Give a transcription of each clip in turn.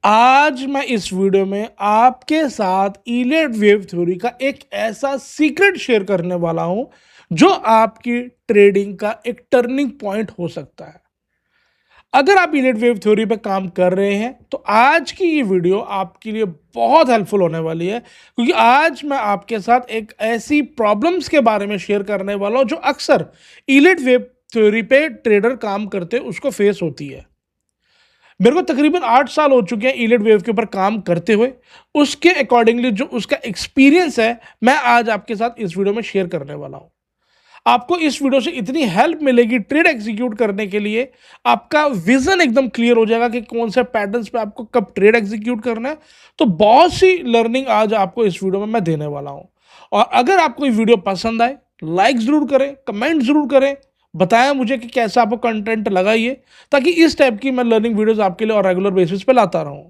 आज मैं इस वीडियो में आपके साथ इलियट वेव थ्योरी का एक ऐसा सीक्रेट शेयर करने वाला हूं जो आपकी ट्रेडिंग का एक टर्निंग पॉइंट हो सकता है। अगर आप इलियट वेव थ्योरी पे काम कर रहे हैं तो आज की ये वीडियो आपके लिए बहुत हेल्पफुल होने वाली है, क्योंकि आज मैं आपके साथ एक ऐसी प्रॉब्लम्स के बारे में शेयर करने वाला हूं जो अक्सर इलियट वेव थ्योरी पे ट्रेडर काम करते उसको फेस होती है। मेरे को तकरीबन 8 साल हो चुके हैं इलियट वेव के ऊपर काम करते हुए। उसके अकॉर्डिंगली जो उसका एक्सपीरियंस है मैं आज आपके साथ इस वीडियो में शेयर करने वाला हूं। आपको इस वीडियो से इतनी हेल्प मिलेगी ट्रेड एग्जीक्यूट करने के लिए, आपका विजन एकदम क्लियर हो जाएगा कि कौन से पैटर्न्स पे आपको कब ट्रेड एग्जीक्यूट करना है। तो बहुत सी लर्निंग आज आपको इस वीडियो में मैं देने वाला हूं। और अगर आपको ये वीडियो पसंद आए, लाइक जरूर करें, कमेंट जरूर करें, बताएं मुझे कि कैसा आपको कंटेंट लगा ये, ताकि इस टाइप की मैं लर्निंग वीडियोस आपके लिए और रेगुलर बेसिस पे लाता रहूं।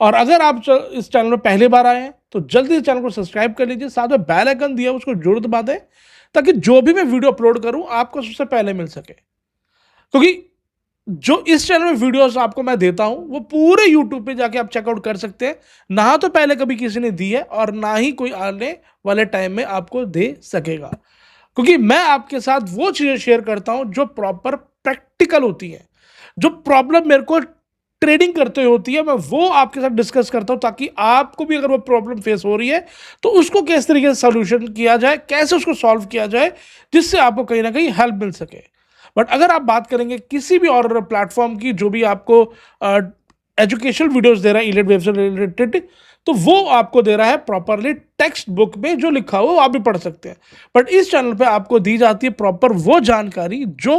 और अगर आप इस चैनल में पहली बार आए हैं तो जल्दी से चैनल को सब्सक्राइब कर लीजिए, साथ में बेल आइकन दिया उसको जरूर दबा दें, ताकि जो भी मैं वीडियो अपलोड करूं आपको सबसे पहले मिल सके। क्योंकि जो इस चैनल में वीडियोस आपको मैं देता हूं वो पूरे यूट्यूब पे जाके आप चेकआउट कर सकते हैं, ना तो पहले कभी किसी ने दी है और ना ही कोई आने वाले टाइम में आपको दे सकेगा। क्योंकि मैं आपके साथ वो चीजें शेयर करता हूं जो प्रॉपर प्रैक्टिकल होती हैं, जो प्रॉब्लम मेरे को ट्रेडिंग करते हुए होती है, मैं वो आपके साथ डिस्कस करता हूं, ताकि आपको भी अगर वो प्रॉब्लम फेस हो रही है तो उसको किस तरीके से सोल्यूशन किया जाए, कैसे उसको सॉल्व किया जाए, जिससे आपको कहीं ना कहीं हेल्प मिल सके। बट अगर आप बात करेंगे किसी भी और प्लेटफॉर्म की जो भी आपको एजुकेशनल वीडियोस दे रहा है इलियट वेव से रिलेटेड, तो वो आपको दे रहा है प्रॉपरली टेक्स्ट बुक में जो लिखा हुआ वो आप भी पढ़ सकते हैं। बट इस चैनल पे आपको दी जाती है प्रॉपर वो जानकारी जो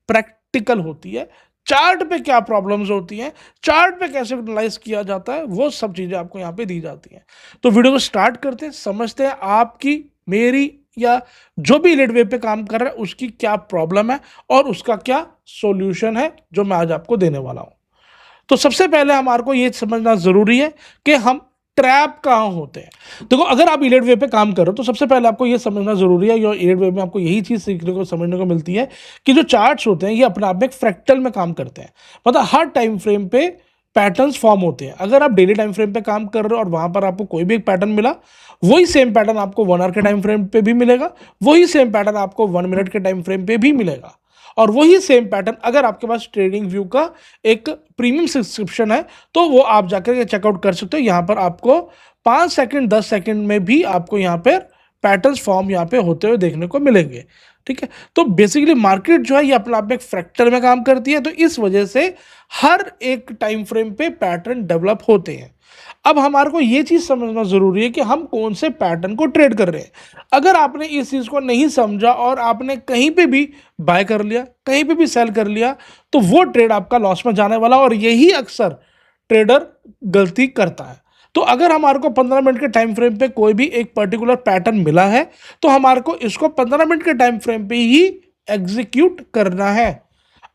प्रैक्टिकल होती है। चार्ट पे क्या प्रॉब्लम्स होती हैं, चार्ट पे कैसे एनालाइज किया जाता है, वो सब चीजें आपको यहाँ पे दी जाती हैं। तो वीडियो को स्टार्ट करते हैं, समझते हैं आपकी, मेरी या जो भी इलियट वेव पे काम कर रहा है उसकी क्या प्रॉब्लम है और उसका क्या सॉल्यूशन है जो मैं आज आपको देने वाला हूं। तो सबसे पहले हमारे को ये समझना जरूरी है कि हम ट्रैप कहाँ होते हैं। देखो, अगर आप इलियट वेव पे काम कर रहे हो तो सबसे पहले आपको ये समझना जरूरी है, या इलियट वेव में आपको यही चीज सीखने को समझने को मिलती है कि जो चार्ट्स होते हैं ये अपने आप में एक फ्रैक्टल में काम करते हैं। मतलब हर टाइम फ्रेम पे पैटर्न्स फॉर्म होते हैं। अगर आप डेली टाइम फ्रेम पे काम कर रहे हो और वहां पर आपको कोई भी एक पैटर्न मिला, वही सेम पैटर्न आपको 1 आवर के टाइम फ्रेम पे भी मिलेगा, वही सेम पैटर्न आपको 1 मिनट के टाइम फ्रेम पे भी मिलेगा। और वही सेम पैटर्न अगर आपके पास ट्रेडिंग व्यू का एक प्रीमियम सब्सक्रिप्शन है तो वो आप जाकर के चेकआउट कर सकते हो। यहां पर आपको 5 सेकंड 10 सेकंड में भी आपको यहां पर पैटर्न्स फॉर्म यहां पे होते हुए देखने को मिलेंगे। ठीक है, तो बेसिकली मार्केट जो है ये अपने आप में एक फ्रैक्टल में काम करती है, तो इस वजह से हर एक टाइम फ्रेम पे पैटर्न डेवलप होते हैं। अब हमारे को ये चीज समझना जरूरी है कि हम कौन से पैटर्न को ट्रेड कर रहे हैं। अगर आपने इस चीज को नहीं समझा और आपने कहीं पे भी बाय कर लिया, कहीं पे भी सेल कर लिया, तो वो ट्रेड आपका लॉस में जाने वाला, और यही अक्सर ट्रेडर गलती करता है। तो अगर हमारे को 15 मिनट के टाइम फ्रेम पे कोई भी एक पर्टिकुलर पैटर्न मिला है तो हमारे को इसको 15 मिनट के टाइम फ्रेम पे ही एग्जीक्यूट करना है।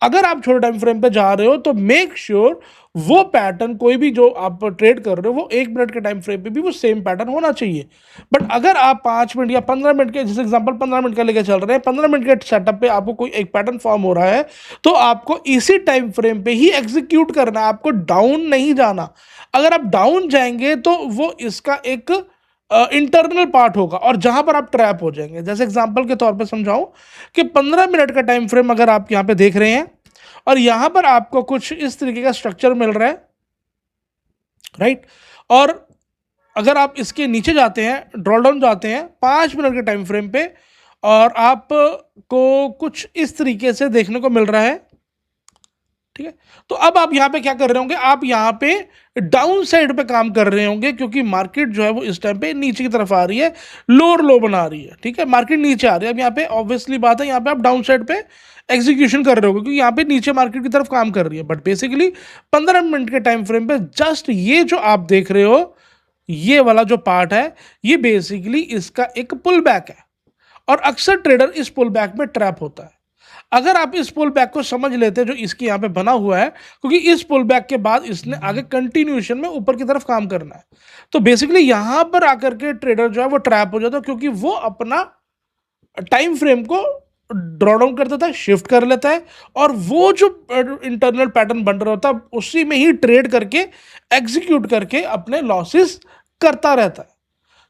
अगर आप छोटे टाइम फ्रेम पे जा रहे हो तो मेक श्योर वो पैटर्न कोई भी जो आप ट्रेड कर रहे हो वो 1 मिनट के टाइम फ्रेम पे भी वो सेम पैटर्न होना चाहिए। बट अगर आप 5 मिनट या 15 मिनट के, जैसे एग्जांपल 15 मिनट का लेके चल रहे हैं, 15 मिनट के सेटअप पे आपको कोई एक पैटर्न फॉर्म हो रहा है तो आपको इसी टाइम फ्रेम पे ही एग्जीक्यूट करना है, आपको डाउन नहीं जाना। अगर आप डाउन जाएंगे तो वो इसका एक इंटरनल पार्ट होगा और जहां पर आप ट्रैप हो जाएंगे। जैसे एग्जांपल के तौर पे समझाऊं कि 15 मिनट का टाइम फ्रेम अगर आप यहां पे देख रहे हैं और यहां पर आपको कुछ इस तरीके का स्ट्रक्चर मिल रहा है, राइट, और अगर आप इसके नीचे जाते हैं, ड्रॉल डाउन जाते हैं 5 मिनट के टाइम फ्रेम पे, और आपको कुछ इस तरीके से देखने को मिल रहा है, ठीक है, तो अब आप यहां पे क्या कर रहे होंगे, आप यहां पे डाउन साइड पे काम कर रहे होंगे, क्योंकि मार्केट जो है वो इस टाइम पे नीचे की तरफ आ रही है, लोअर लो बना रही है। ठीक है, मार्केट नीचे आ रही है। अब यहाँ पे ऑब्वियसली बात है, यहाँ पे आप डाउन साइड पे एग्जीक्यूशन कर रहे हो क्योंकि यहाँ पे नीचे मार्केट की तरफ काम कर रही है। बट बेसिकली 15 मिनट के टाइम फ्रेम पे जस्ट ये जो आप देख रहे हो, ये वाला जो पार्ट है, ये बेसिकली इसका एक पुल बैक है, और अक्सर ट्रेडर इस पुल बैक में ट्रैप होता है। अगर आप इस पुल बैक को समझ लेते जो इसके यहाँ पे बना हुआ है, क्योंकि इस पुल बैक के बाद इसने आगे कंटिन्यूएशन में ऊपर की तरफ काम करना है, तो बेसिकली यहां पर आकर के ट्रेडर जो है वो ट्रैप हो जाता है, क्योंकि वो अपना टाइम फ्रेम को ड्रॉ डाउन कर देता है, शिफ्ट कर लेता है, और वो जो इंटरनल पैटर्न बन रहा होता है उसी में ही ट्रेड करके एग्जीक्यूट करके अपने लॉसेस करता रहता है।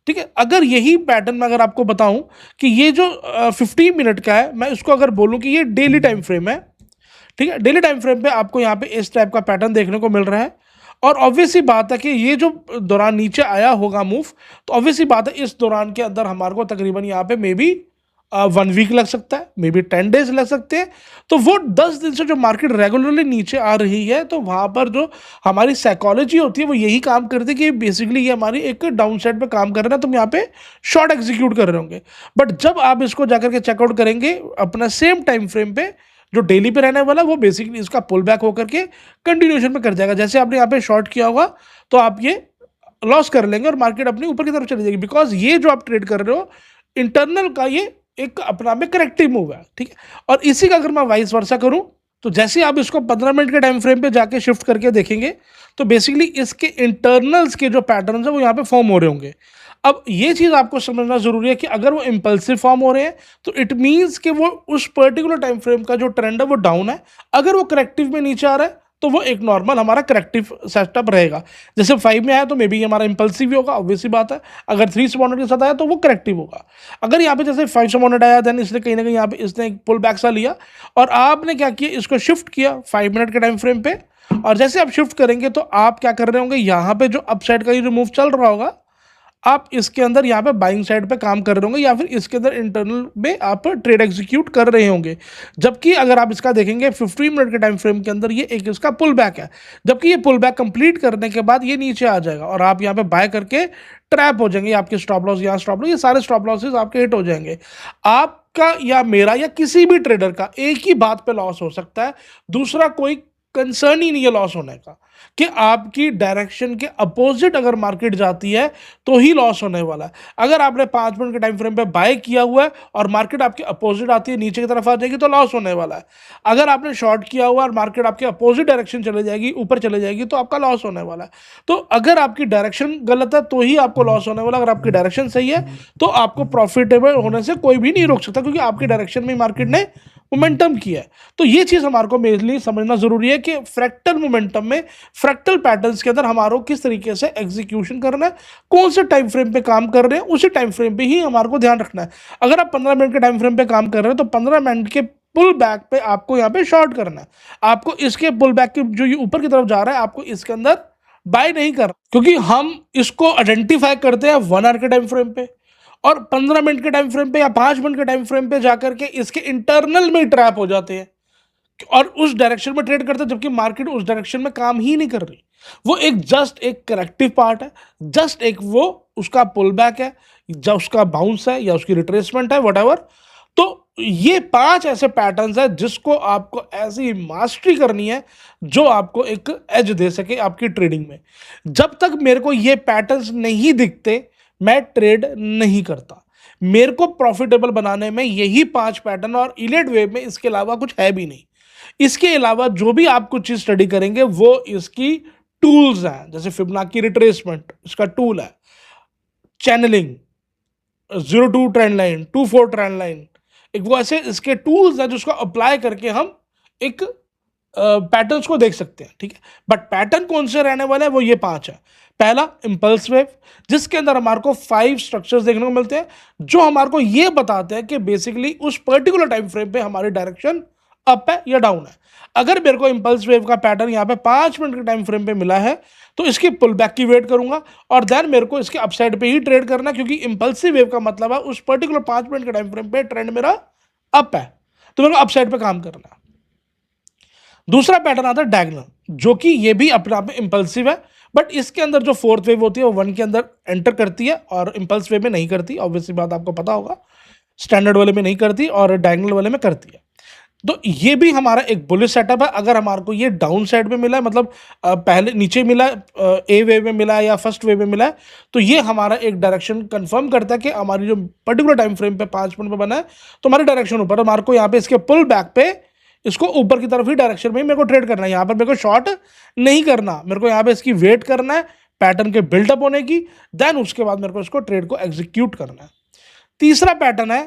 ठीक है, अगर यही पैटर्न मैं अगर आपको बताऊं कि ये जो 15 मिनट का है, मैं इसको अगर बोलूं कि ये डेली टाइम फ्रेम है, ठीक है, डेली टाइम फ्रेम पे आपको यहाँ पे इस टाइप का पैटर्न देखने को मिल रहा है। और ऑब्वियसली बात है कि ये जो दौरान नीचे आया होगा मूव, तो ऑब्वियसली बात है इस दौरान के अंदर हमारे को तकरीबन यहाँ पे मे बी 1 वीक लग सकता है, मे बी 10 डेज लग सकते हैं। तो वो 10 दिन से जो मार्केट रेगुलरली नीचे आ रही है, तो वहाँ पर जो हमारी साइकोलॉजी होती है वो यही काम करती है कि बेसिकली ये हमारी एक डाउन साइड पे काम कर रहे हैं, तुम यहाँ पे शॉर्ट एग्जीक्यूट कर रहे होंगे। बट जब आप इसको जाकर के चेकआउट करेंगे अपना सेम टाइम फ्रेम पे जो डेली पे रहने वाला, वो बेसिकली इसका पुल बैक होकर के कंटिन्यूएशन में कर जाएगा। जैसे आपने यहाँ पे शॉर्ट किया होगा तो आप ये लॉस कर लेंगे और मार्केट अपनी ऊपर की तरफ चली जाएगी, बिकॉज ये जो आप ट्रेड कर रहे हो इंटरनल का ये एक अपना में करेक्टिव मूव है। ठीक है, और इसी का अगर मैं वाइस वर्सा करूं, तो जैसे आप इसको 15 मिनट के टाइम फ्रेम पे जाके शिफ्ट करके देखेंगे, तो बेसिकली इसके इंटरनल्स के जो पैटर्न्स है वो यहाँ पे फॉर्म हो रहे होंगे। अब ये चीज़ आपको समझना जरूरी है कि अगर वो इम्पल्सिव फॉर्म हो रहे हैं तो इट मीन्स कि वो उस पर्टिकुलर टाइम फ्रेम का जो ट्रेंड है वो डाउन है। अगर वो करेक्टिव में नीचे आ रहा है तो वो एक नॉर्मल हमारा करेक्टिव सेटअप रहेगा। जैसे 5 में आया तो मे बी हमारा इंपल्सिव ही होगा, ऑब्वियसली बात है। अगर 3 सपोनेट के साथ आया तो वो करेक्टिव होगा। अगर यहाँ पे जैसे 5 सपोनेट आया, देन इसने कहीं ना कहीं यहाँ पे इसने एक पुल बैक सा लिया और आपने क्या किया, इसको शिफ्ट किया 5 मिनट के टाइम फ्रेम पे। और जैसे आप शिफ्ट करेंगे तो आप क्या कर रहे होंगे, यहाँ पे जो अपसाइड का ये जो मूव चल रहा होगा, आप इसके अंदर यहाँ पे बाइंग साइड पे काम कर रहे होंगे, या फिर इसके अंदर इंटरनल में आप ट्रेड एग्जीक्यूट कर रहे होंगे। जबकि अगर आप इसका देखेंगे 15 मिनट के टाइम फ्रेम के अंदर ये एक इसका पुल बैक है, जबकि ये पुल बैक कंप्लीट करने के बाद ये नीचे आ जाएगा और आप यहाँ पे बाय करके ट्रैप हो जाएंगे। आपके स्टॉप लॉस, यहाँ स्टॉप लॉस, ये सारे स्टॉप लॉसेस आपके हिट हो जाएंगे। आपका या मेरा या किसी भी ट्रेडर का एक ही बात पे लॉस हो सकता है, दूसरा कोई कंसर्न ही नहीं है लॉस होने का, कि आपकी डायरेक्शन के अपोजिट अगर मार्केट जाती है तो ही लॉस होने वाला है। अगर आपने 5 मिनट के टाइम फ्रेम पे बाय किया हुआ है और मार्केट आपके अपोजिट आती है, नीचे की तरफ आ जाएगी, तो लॉस होने वाला है। अगर आपने शॉर्ट किया हुआ और मार्केट आपके अपोजिट डायरेक्शन चले जाएगी, ऊपर चले जाएगी, तो आपका लॉस होने वाला है। तो अगर आपकी डायरेक्शन गलत है तो ही आपको लॉस होने वाला, अगर आपकी डायरेक्शन सही है तो आपको प्रॉफिटेबल होने से कोई भी नहीं रोक सकता, क्योंकि आपकी डायरेक्शन में मार्केट ने मोमेंटम किया है। तो ये चीज़ हमारे को मेनली समझना जरूरी है कि फ्रैक्टल मोमेंटम में, फ्रैक्टल पैटर्न्स के अंदर हमारे को किस तरीके से एग्जीक्यूशन करना है, कौन से टाइम फ्रेम पे काम कर रहे हैं, उसी टाइम फ्रेम पे ही हमारे को ध्यान रखना है। अगर आप 15 मिनट के टाइम फ्रेम पे काम कर रहे हैं तो 15 मिनट के पुल बैक पे आपको यहाँ पे शॉर्ट करना है। आपको इसके पुल बैक के जो ये ऊपर की तरफ जा रहा है, आपको इसके अंदर बाय नहीं करना, क्योंकि हम इसको आइडेंटिफाई करते हैं 1 आवर के टाइम फ्रेम पे, और 15 मिनट के टाइम फ्रेम पे या 5 मिनट के टाइम फ्रेम पे जाकर के इसके इंटरनल में ट्रैप हो जाते हैं और उस डायरेक्शन में ट्रेड करते हैं, जबकि मार्केट उस डायरेक्शन में काम ही नहीं कर रही। वो एक जस्ट एक करेक्टिव पार्ट है, जस्ट एक वो उसका पुल बैक है, या उसका बाउंस है, या उसकी रिट्रेसमेंट है, व्हाटएवर। तो ये 5 ऐसे पैटर्न्स है जिसको आपको ऐसी मास्टरी करनी है जो आपको एक एज दे सके आपकी ट्रेडिंग में। जब तक मेरे को ये पैटर्न्स नहीं दिखते मैं ट्रेड नहीं करता। मेरे को प्रॉफिटेबल बनाने में यही 5 पैटर्न और इलीट वेव में इसके अलावा कुछ है भी नहीं। इसके अलावा जो भी आप कुछ चीज स्टडी करेंगे वो इसकी टूल्स हैं, जैसे फिबोनाची रिट्रेसमेंट इसका टूल है, channelling, 02 trend line, 24 trend line, एक वो ऐसे इसके टूल्स हैं जिसको अप्लाई करके हम एक पैटर्न्स को देख सकते हैं। ठीक है, बट पैटर्न कौन से रहने वाले हैं, वो ये 5 है। पहला इंपल्स वेव, जिसके अंदर हमारे को 5 स्ट्रक्चर्स देखने को मिलते हैं जो हमारे को ये बताते हैं कि बेसिकली उस पर्टिकुलर टाइम फ्रेम पे हमारी डायरेक्शन अप है या डाउन है। अगर मेरे को इंपल्स वेव का पैटर्न यहाँ पे 5 मिनट के टाइम फ्रेम पे मिला है तो इसकी पुल बैक की वेट करूंगा और देन मेरे को इसके अपसाइड पे ही ट्रेड करना, क्योंकि इंपल्सिव वेव का मतलब है उस पर्टिकुलर 5 मिनट के टाइम फ्रेम पे ट्रेंड मेरा अप है, तो मेरे को अपसाइड पे काम करना है। दूसरा पैटर्न आता है डायगोनल, जो कि ये भी अपने आप में इंपल्सिव है, बट इसके अंदर जो फोर्थ वेव होती है वो 1 के अंदर एंटर करती है और इंपल्स वेव में नहीं करती। ऑब्वियसली बात आपको पता होगा, स्टैंडर्ड वाले में नहीं करती और डायगोनल वाले में करती है। तो ये भी हमारा एक बुलिश सेटअप है। अगर हमारे को ये डाउन साइड में मिला है, मतलब पहले नीचे मिला है, ए वेव में मिला है या फर्स्ट वेव में मिला है, तो ये हमारा एक डायरेक्शन कंफर्म करता है कि हमारी जो पर्टिकुलर टाइम फ्रेम पे 5 मिनट पे बना है तो हमारी डायरेक्शन ऊपर, हमारे को यहाँ पे इसके पुल बैक पे इसको ऊपर की तरफ ही डायरेक्शन में मेरे को ट्रेड करना है। यहाँ पर मेरे को शॉर्ट नहीं करना, मेरे को यहाँ पे इसकी वेट करना है पैटर्न के बिल्डअप होने की, देन उसके बाद मेरे को इसको ट्रेड को एग्जीक्यूट करना है। तीसरा पैटर्न है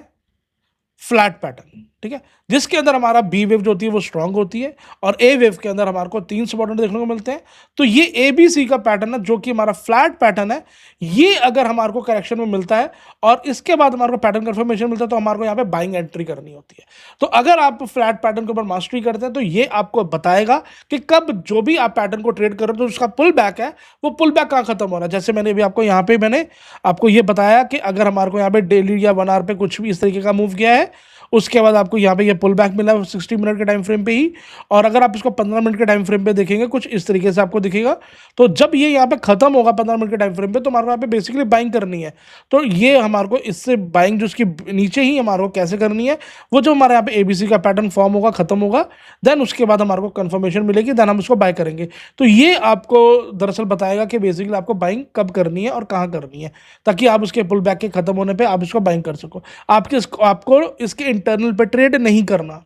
फ्लैट पैटर्न। ठीक है, जिसके अंदर हमारा बी वेव जो होती है वो स्ट्रांग होती है और ए वेव के अंदर हमारे को 3 सपोर्टेंट देखने को मिलते हैं। तो ये ए बी सी का पैटर्न है जो कि हमारा फ्लैट पैटर्न है, ये अगर हमारे को करेक्शन में मिलता है और इसके बाद हमारे को पैटर्न कंफर्मेशन मिलता है तो हमारे को यहाँ पे बाइंग एंट्री करनी होती है। तो अगर आप फ्लैट पैटर्न के ऊपर मास्टरी करते हैं तो ये आपको बताएगा कि कब जो भी आप पैटर्न को ट्रेड कर रहे हो तो उसका पुल बैक है वो पुल बैक कहाँ खत्म हो रहा है। जैसे मैंने अभी आपको यहाँ पे मैंने आपको ये बताया कि अगर हमारे को यहाँ पे डेली या 1 आवर पे कुछ भी इस तरीके का मूव किया है, उसके बाद आपको यहाँ पे ये पुल बैक मिला 60 मिनट के टाइम फ्रेम पे ही, और अगर आप इसको 15 मिनट के टाइम फ्रेम पे देखेंगे कुछ इस तरीके से आपको दिखेगा। तो जब ये यहाँ पे खत्म होगा 15 मिनट के टाइम फ्रेम पे तो हमारे को यहाँ पे बेसिकली बाइंग करनी है। तो ये हमारे को इससे बाइंग जो उसकी नीचे ही हमारे को कैसे करनी है, वो जो हमारे यहाँ पे एबीसी का पैटर्न फॉर्म होगा, खत्म होगा, देन उसके बाद हमारे को कंफर्मेशन मिलेगी, देन हम उसको बाय करेंगे। तो ये आपको दरअसल बताएगा कि बेसिकली आपको बाइंग कब करनी है और कहाँ करनी है, ताकि आप उसके पुल बैक के खत्म होने पे आप इसको बाइंग कर सको। आपको इसके इंटरनल पे ट्रेड नहीं करना।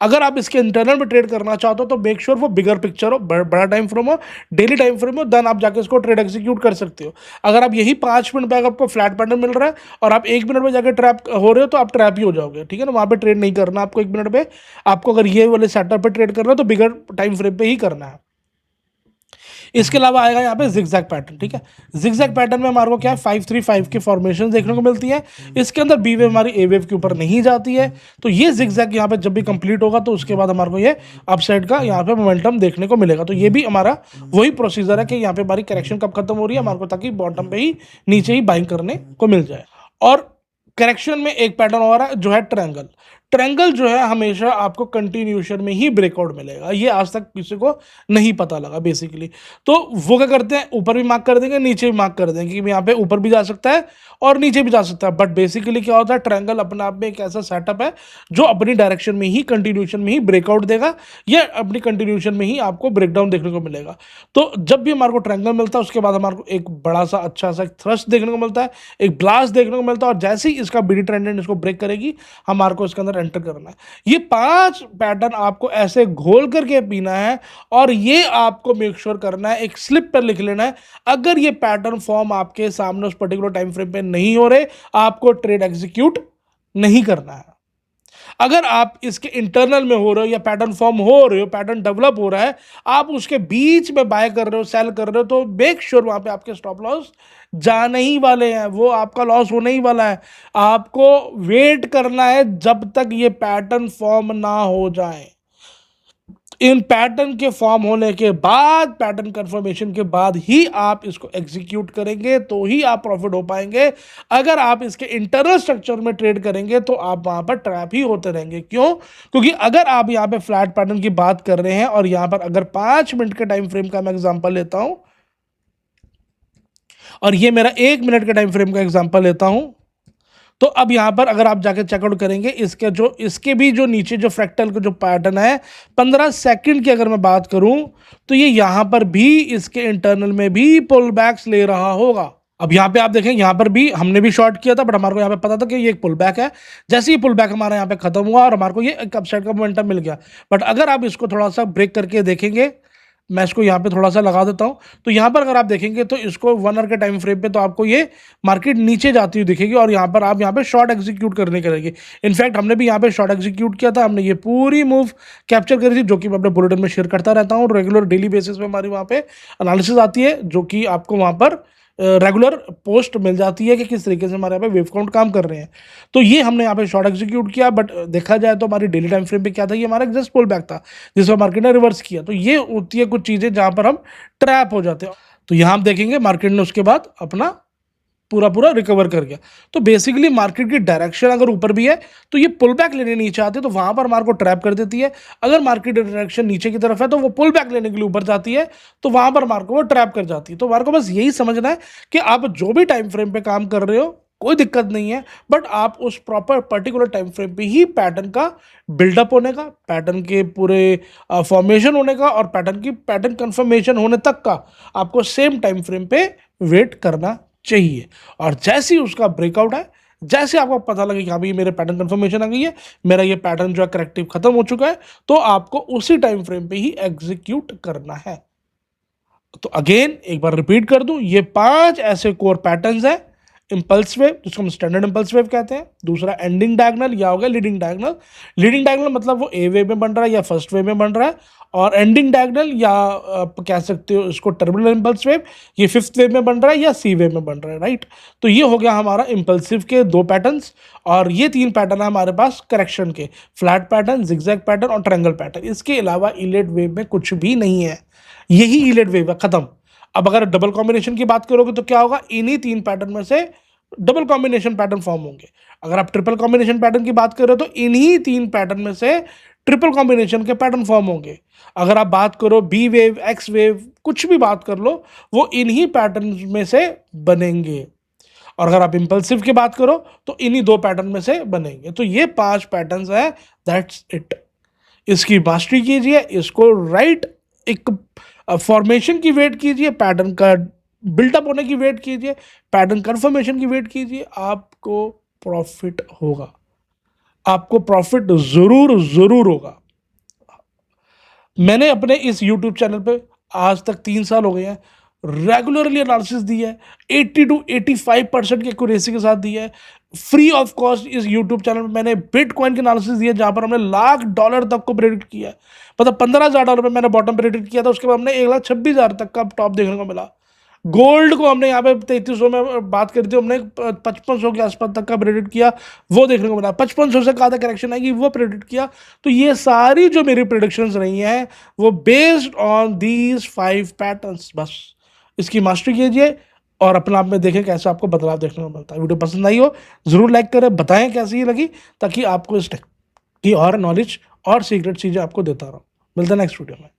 अगर आप इसके इंटरनल में ट्रेड करना चाहते हो तो मेक श्योर वो बिगर पिक्चर हो, बड़ा टाइम फ्रेम हो, डेली टाइम फ्रेम हो, देन आप जाके इसको ट्रेड एग्जीक्यूट कर सकते हो। अगर आप यही 5 मिनट पे अगर आपको फ्लैट पैटर्न मिल रहा है और आप 1 मिनट में जाके ट्रैप हो रहे हो तो आप ट्रैप ही हो जाओगे, ठीक है ना। वहां पे ट्रेड नहीं करना आपको 1 मिनट पे, आपको अगर ये वाले सेटअप पे ट्रेड करना है तो बिगर टाइम फ्रेम पे ही करना है। इसके अलावा आएगा यहाँ पे जिगजैग पैटर्न, ठीक है। जिगजैग पैटर्न में हमारे को क्या है 5-3-5 की फॉर्मेशन देखने को मिलती है। इसके अंदर बी वेव हमारी ए वेव के ऊपर नहीं जाती है। तो ये जिगजैग यहाँ पे जब भी कंप्लीट होगा तो उसके बाद हमारे को ये अपसाइड का यहाँ पे मोमेंटम देखने को मिलेगा। तो ये भी हमारा वही प्रोसीजर है कि यहाँ पे हमारी करेक्शन कब खत्म हो रही है हमारे को, ताकि बॉटम पे ही नीचे ही बाइंग करने को मिल जाए। और करेक्शन में एक पैटर्न और है जो है ट्रायंगल। ट्रायंगल जो है हमेशा आपको कंटिन्यूशन में ही ब्रेकआउट मिलेगा, ये आज तक किसी को नहीं पता लगा बेसिकली। तो वो क्या करते हैं, ऊपर भी मार्क कर देंगे, नीचे भी मार्क कर देंगे कि यहाँ पे ऊपर भी जा सकता है और नीचे भी जा सकता है। बट बेसिकली क्या होता है, ट्रायंगल अपने आप में एक ऐसा सेटअप है जो अपनी डायरेक्शन में ही कंटिन्यूशन में ही ब्रेकआउट देगा, या अपनी कंटिन्यूशन में ही आपको ब्रेकडाउन देखने को मिलेगा। तो जब भी हमारे को ट्रायंगल मिलता है उसके बाद हमारे को एक बड़ा सा अच्छा सा थ्रस्ट देखने को मिलता है, एक ब्लास्ट देखने को मिलता है, और जैसे ही इसका बीडी ट्रेंड इसको ब्रेक करेगी हमारे को इसके अंदर एंटर करना है। ये 5 पैटर्न आपको ऐसे घोल करके पीना है और ये आपको मेक श्योर करना है, एक स्लिप पर लिख लेना है। अगर ये पैटर्न फॉर्म आपके सामने उस पर्टिकुलर टाइम फ्रेम पे नहीं हो रहे, आपको ट्रेड एग्जीक्यूट नहीं करना है। अगर आप इसके इंटरनल में हो रहे हो या पैटर्न फॉर्म हो रहे हो, पैटर्न डेवलप हो रहा है, आप उसके बीच में बाय कर रहे हो, सेल कर रहे हो, तो मेक श्योर वहां पे आपके स्टॉप लॉस जाने ही वाले हैं, वो आपका लॉस होने ही वाला है। आपको वेट करना है जब तक ये पैटर्न फॉर्म ना हो जाए। इन पैटर्न के फॉर्म होने के बाद, पैटर्न कंफर्मेशन के बाद ही आप इसको एग्जीक्यूट करेंगे, तो ही आप प्रॉफिट हो पाएंगे। अगर आप इसके इंटरनल स्ट्रक्चर में ट्रेड करेंगे तो आप वहां पर ट्रैप ही होते रहेंगे। क्यों? क्योंकि अगर आप यहां पे फ्लैट पैटर्न की बात कर रहे हैं और यहां पर अगर 5 मिनट के टाइम फ्रेम का मैं एग्जांपल लेता हूं और ये मेरा 1 मिनट के टाइम फ्रेम का एग्जांपल लेता हूं, तो अब यहां पर अगर आप जाके चेकआउट करेंगे इसके भी जो नीचे जो फ्रैक्टल का जो पैटर्न है 15 सेकंड की अगर मैं बात करूं तो ये यहां पर भी इसके इंटरनल में भी पुल बैक्स ले रहा होगा। अब यहां पे आप देखें, यहां पर भी हमने भी शॉर्ट किया था बट हमारे को यहां पे पता था कि ये एक पुल बैक है। जैसे ही पुल बैक हमारा यहां पे खत्म हुआ और हमारे को ये एक अपसाइड का मोमेंटम मिल गया। बट अगर आप इसको थोड़ा सा ब्रेक करके देखेंगे, मैं इसको यहाँ पे थोड़ा सा लगा देता हूँ, तो यहाँ पर अगर आप देखेंगे तो इसको 1 आवर के टाइम फ्रेम पे तो आपको ये मार्केट नीचे जाती हुई दिखेगी और यहाँ पर आप यहाँ पे शॉर्ट एग्जीक्यूट करने करेंगे। इनफैक्ट हमने भी यहाँ पे शॉर्ट एग्जीक्यूट किया था, हमने ये पूरी मूव कैप्चर करी थी, जो कि मैं अपने बुलेटिन में शेयर करता रहता हूँ। रेगुलर डेली बेसिस पे हमारी वहाँ पे एनालिसिस आती है, जो कि आपको वहाँ पर रेगुलर पोस्ट मिल जाती है कि किस तरीके से हमारे यहाँ पे वेव काउंट काम कर रहे हैं। तो ये हमने यहाँ पे शॉर्ट एग्जीक्यूट किया, बट देखा जाए तो हमारी डेली टाइम फ्रेम पे क्या था, ये हमारा जस्ट पुल बैक था जिसमें मार्केट ने रिवर्स किया। तो ये होती है कुछ चीज़ें जहाँ पर हम ट्रैप हो जाते हैं। तो यहाँ हम देखेंगे मार्केट ने उसके बाद अपना पूरा रिकवर कर गया। तो बेसिकली मार्केट की डायरेक्शन अगर ऊपर भी है तो ये पुल बैक लेने नहीं चाहते, तो वहां पर मार्केट को ट्रैप कर देती है। अगर मार्केट डायरेक्शन नीचे की तरफ है तो वो पुल बैक लेने के लिए ऊपर जाती है, तो वहां पर मार्केट को ट्रैप कर जाती है। तो मार्केट को बस यही समझना है कि आप जो भी टाइम फ्रेम पे काम कर रहे हो कोई दिक्कत नहीं है, बट आप उस प्रॉपर पर्टिकुलर टाइम फ्रेम पे ही पैटर्न का बिल्डअप होने का, पैटर्न के पूरे फॉर्मेशन होने का और पैटर्न कंफर्मेशन होने तक का आपको सेम टाइम फ्रेम पे वेट करना चाहिए। और जैसे ही उसका ब्रेकआउट है, जैसे आपको पता लगे कि हाँ भाई मेरे पैटर्न कंफर्मेशन आ गई है, मेरा ये पैटर्न जो है करेक्टिव खत्म हो चुका है, तो आपको उसी टाइम फ्रेम पे ही एग्जीक्यूट करना है। तो अगेन एक बार रिपीट कर दूं, ये 5 ऐसे कोर पैटर्न्स हैं इम्पल्स वेव जिसको हम स्टैंडर्ड इम्पल्स वेव कहते हैं, दूसरा एंडिंग डायगोनल या हो गया लीडिंग डायगोनल। लीडिंग डायगोनल मतलब वो ए वेव में बन रहा है या फर्स्ट वेव में बन रहा है, और एंडिंग डायगोनल या आप कह सकते हो इसको टर्मिनल इम्पल्स वेव, ये फिफ्थ वेव में बन रहा है या सी वेव में बन रहा है, राइट। तो ये हो गया हमारा इम्पल्सिव के 2 पैटर्न्स, और ये 3 पैटर्न है हमारे पास करेक्शन के, फ्लैट पैटर्न, जिगजैग पैटर्न और ट्रायंगल पैटर्न। इसके अलावा इलेट वेव में कुछ भी नहीं है, यही इलेट वेव है, खत्म। अब अगर डबल कॉम्बिनेशन की बात करोगे तो क्या होगा, इन्हीं 3 पैटर्न में से डबल कॉम्बिनेशन पैटर्न फॉर्म होंगे। अगर आप ट्रिपल कॉम्बिनेशन पैटर्न की बात कर रहे हो तो इन्हीं 3 पैटर्न में से ट्रिपल कॉम्बिनेशन के पैटर्न फॉर्म होंगे। अगर आप बात करो बी वेव, एक्स वेव, कुछ भी बात कर लो, वो इन्हीं पैटर्न में से बनेंगे। और अगर आप इंपल्सिव की बात करो तो इन्हीं 2 पैटर्न में से बनेंगे। तो ये 5 पैटर्न्स है, दैट्स इट। इसकी मास्टरी कीजिए, इसको राइट एक फॉर्मेशन की वेट कीजिए, पैटर्न का बिल्टअप होने की वेट कीजिए, पैटर्न कंफर्मेशन की वेट कीजिए, आपको प्रॉफिट होगा, आपको प्रॉफिट जरूर जरूर होगा। मैंने अपने इस यूट्यूब चैनल पे आज तक 3 साल हो गए हैं, रेगुलरली एनालिसिस दी है, 80 to 85% की एक्यूरेसी के साथ दी है, फ्री ऑफ कॉस्ट। इस यूट्यूब चैनल पे मैंने बिटकॉइन की एनालिसिस दी है, जहां पर हमने $1,00,000 तक को प्रेडिक्ट किया है। मतलब $15,000 पे मैंने बॉटम प्रेडिक्ट किया था, उसके बाद हमने 1,26,000 तक का टॉप देखने को मिला। गोल्ड को हमने यहाँ पे 3300 में बात करी थी, हमने 5500 के आसपास तक का प्रेडिक्ट किया, वो देखने को मिला। 5500 से कहा था करेक्शन आएगी, वो प्रेडिक्ट किया। तो ये सारी जो मेरी प्रेडिक्शंस रही हैं वो बेस्ड ऑन दीज 5 पैटर्न्स। बस इसकी मास्टरी कीजिए और अपने आप में देखें कैसे आपको बदलाव देखने को मिलता है। वीडियो पसंद आई हो जरूर लाइक करें, बताएं कैसी ये लगी, ताकि आपको इस टेक की और नॉलेज और सीक्रेट चीज़ें आपको देता रहूँ। मिलते हैं नेक्स्ट वीडियो में।